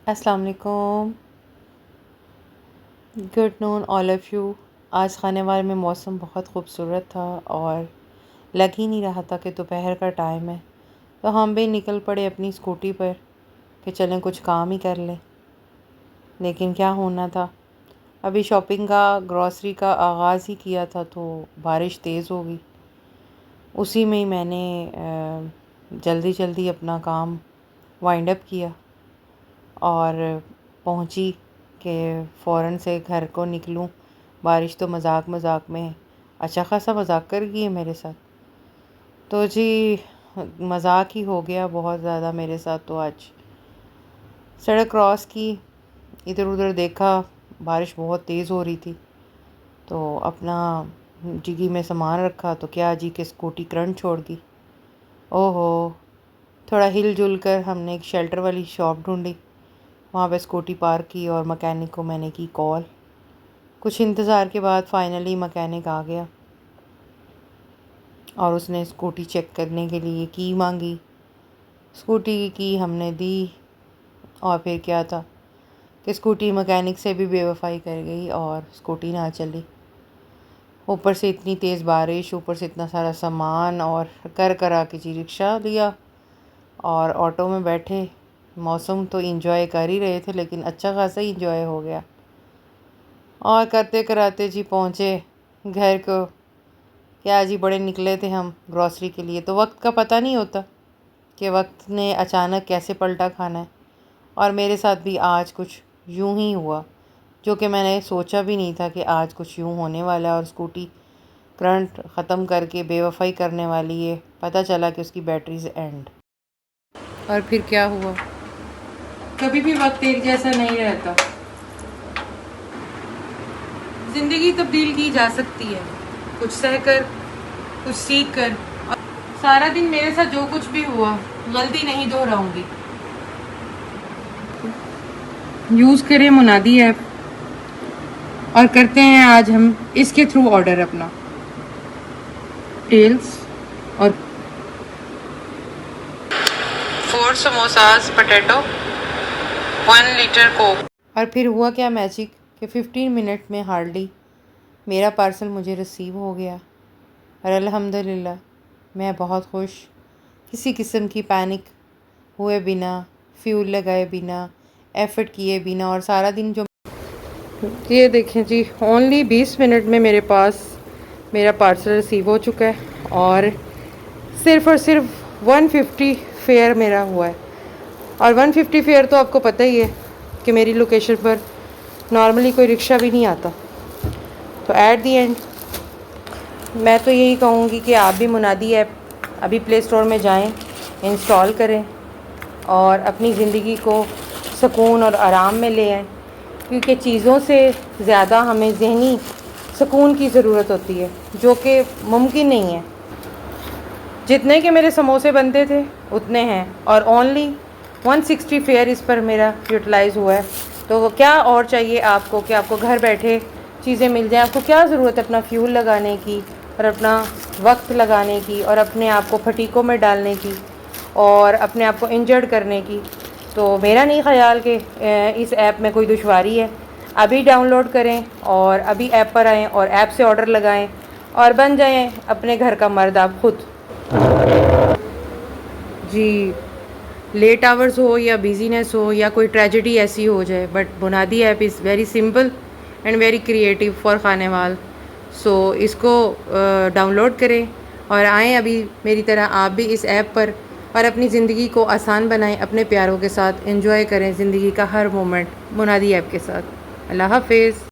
अस्सलाम वालेकुम, good noon all of you. आज खानेवार में मौसम बहुत खूबसूरत था और लग ही नहीं रहा था कि दोपहर का टाइम है, तो हम भी निकल पड़े अपनी स्कूटी पर कि चलें कुछ काम ही कर लें। लेकिन क्या होना था, अभी शॉपिंग का ग्रॉसरी का आगाज़ ही किया था तो बारिश तेज़ हो गई। उसी में ही मैंने जल्दी जल्दी अपना काम वाइंड अप किया और पहुंची कि फ़ौरन से घर को निकलूं। बारिश तो मजाक मजाक में अच्छा खासा मजाक कर गई है मेरे साथ, तो जी मजाक ही हो गया बहुत ज़्यादा मेरे साथ। तो आज सड़क क्रॉस की, इधर उधर देखा, बारिश बहुत तेज़ हो रही थी, तो अपना डिग्गी में सामान रखा तो क्या जी कि स्कूटी करंट छोड़ गई। ओहो, थोड़ा हिल जुल कर हमने एक शेल्टर वाली शॉप ढूंढी, वहाँ पे स्कूटी पार्क की और मकैनिक को मैंने की कॉल। कुछ इंतज़ार के बाद फाइनली मकैनिक आ गया और उसने स्कूटी चेक करने के लिए की मांगी। स्कूटी की हमने दी और फिर क्या था कि स्कूटी मकैनिक से भी बेवफाई कर गई और स्कूटी ना चली। ऊपर से इतनी तेज़ बारिश, ऊपर से इतना सारा सामान, और करा के जी रिक्शा लिया और ऑटो में बैठे। मौसम तो इंजॉय कर ही रहे थे लेकिन अच्छा खासा ही इंजॉय हो गया और करते कराते जी पहुँचे घर को। क्या जी बड़े निकले थे हम ग्रॉसरी के लिए, तो वक्त का पता नहीं होता कि वक्त ने अचानक कैसे पलटा खाना है। और मेरे साथ भी आज कुछ यूं ही हुआ जो कि मैंने सोचा भी नहीं था कि आज कुछ यूं होने वाला है और स्कूटी करंट ख़त्म करके बेवफाई करने वाली है। पता चला कि उसकी बैटरीज एंड। और फिर क्या हुआ, कभी भी वक्त एक जैसा नहीं रहता। ज़िंदगी तब्दील की जा सकती है, कुछ सहकर, कुछ सीख कर। और सारा दिन मेरे साथ जो कुछ भी हुआ गलती नहीं दोहराऊंगी। यूज़ करें मुनादी ऐप और करते हैं आज हम इसके थ्रू ऑर्डर अपना टेल्स और 4 समोसास पोटैटो 1 लीटर कोक। और फिर हुआ क्या मैजिक कि 15 मिनट में हार्डली मेरा पार्सल मुझे रिसीव हो गया। और अल्हम्दुलिल्लाह मैं बहुत खुश, किसी किस्म की पैनिक हुए बिना, फ्यूल लगाए बिना, एफ़र्ट किए बिना। और सारा दिन जो ये देखें जी, ओनली 20 मिनट में मेरे पास मेरा पार्सल रिसीव हो चुका है और सिर्फ 150 फेयर मेरा हुआ है। और 150 फेयर तो आपको पता ही है कि मेरी लोकेशन पर नॉर्मली कोई रिक्शा भी नहीं आता। तो एट दी एंड मैं तो यही कहूँगी कि आप भी मुनादी ऐप अभी प्ले स्टोर में जाएं, इंस्टॉल करें और अपनी ज़िंदगी को सुकून और आराम में ले आएँ, क्योंकि चीज़ों से ज़्यादा हमें ज़हनी सुकून की ज़रूरत होती है जो कि मुमकिन नहीं है। जितने के मेरे समोसे बनते थे उतने हैं और ओनली 160 फेयर इस पर मेरा यूटिलाइज़ हुआ है। तो वो क्या और चाहिए आपको कि आपको घर बैठे चीज़ें मिल जाएं। आपको क्या ज़रूरत है अपना फ्यूल लगाने की और अपना वक्त लगाने की और अपने आप को फटीकों में डालने की और अपने आप को इंजर्ड करने की। तो मेरा नहीं ख़याल कि इस ऐप में कोई दुश्वारी है। अभी डाउनलोड करें और अभी ऐप पर आएँ और ऐप से ऑर्डर लगाएं और बन जाएं अपने घर का मर्द आप खुद। जी, लेट आवर्स हो या बिजीनेस हो या कोई ट्रेजेडी ऐसी हो जाए, बट बुनादी app is very simple and very creative for Khanewal. So इसको डाउनलोड करें और आएँ अभी मेरी तरह आप भी इस ऐप पर और अपनी ज़िंदगी को आसान बनाएं, अपने प्यारों के साथ एंजॉय करें ज़िंदगी का हर मोमेंट मुनादी ऐप के साथ। अल्लाह हाफिज़।